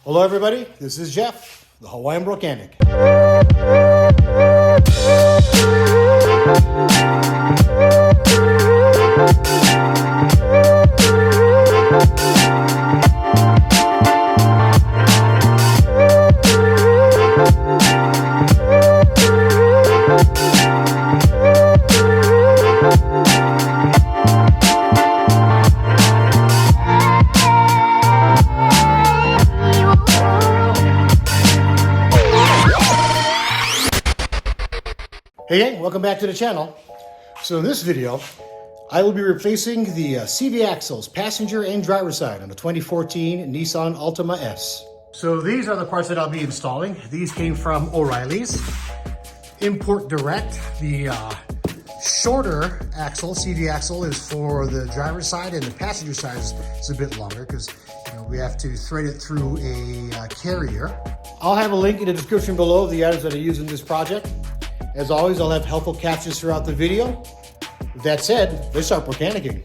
Hello everybody, this is Jeff, the Hawaiian Volcanic. Hey gang, welcome back to the channel. So in this video, I will be replacing the CV axles, passenger and driver side on the 2014 Nissan Altima S. So these are the parts that I'll be installing. These came from O'Reilly's. Import direct. The shorter axle, CV axle, is for the driver's side, and the passenger side is a bit longer because we have to thread it through a carrier. I'll have a link in the description below of the items that I use in this project. As always, I'll have helpful captions throughout the video. With that said, let's start mechanicking.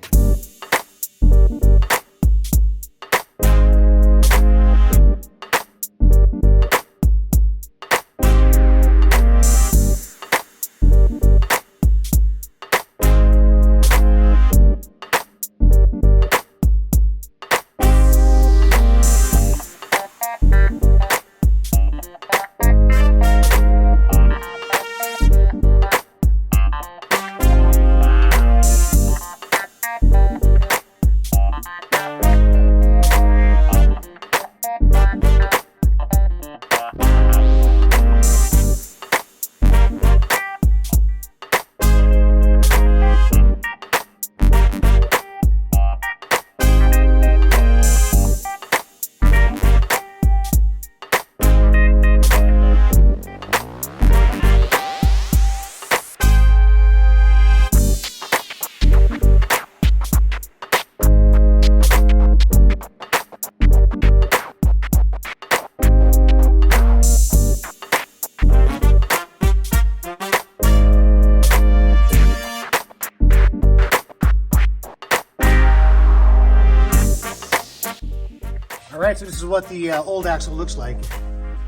Alright, so this is what the old axle looks like.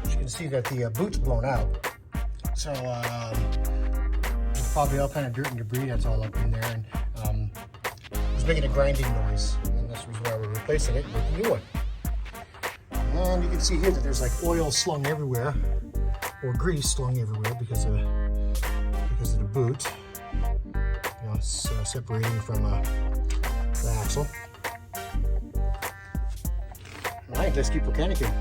As you can see that the boot's blown out. So there's probably all kind of dirt and debris that's all up in there, and it's making a grinding noise. And that's the reason why we're replacing it with a new one. And you can see here that there's like oil slung everywhere, or grease slung everywhere because of the boot. It's separating from the axle. All right, let's keep mechanicking.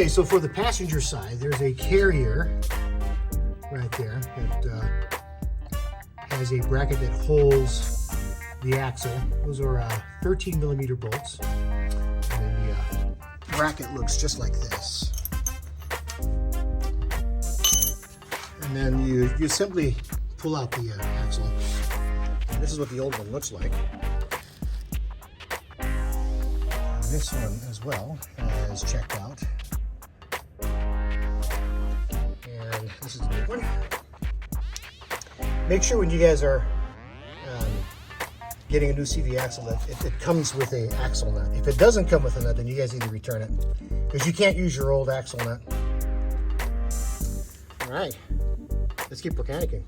Okay, so for the passenger side, there's a carrier right there that has a bracket that holds the axle. Those are 13 millimeter bolts. And then the bracket looks just like this. And then you simply pull out the axle. And this is what the old one looks like. And this one as well is checked out. And this is the big one. Make sure when you guys are getting a new CV axle that it comes with an axle nut. If it doesn't come with a nut, then you guys need to return it, because you can't use your old axle nut. All right, let's keep mechanicking.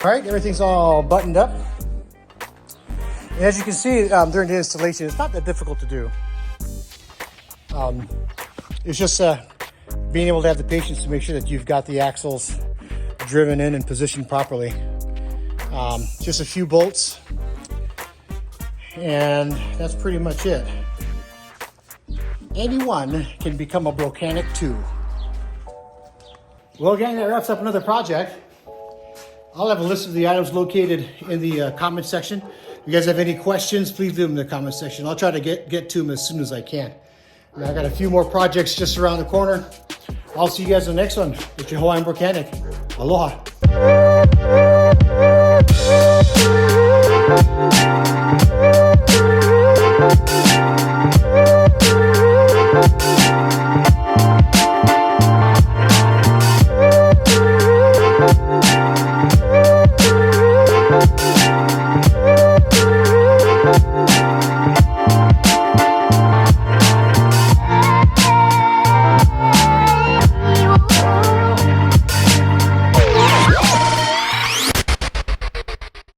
All right, everything's all buttoned up. And as you can see during the installation, it's not that difficult to do. It's just being able to have the patience to make sure that you've got the axles driven in and positioned properly. Just a few bolts, and that's pretty much it. Anyone can become a mechanic too. Well, gang, that wraps up another project. I'll have a list of the items located in the comment section. If you guys have any questions, please leave them in the comment section. I'll try to get to them as soon as I can. And I got a few more projects just around the corner. I'll see you guys in the next one with your Hawaiian mechanic. Aloha.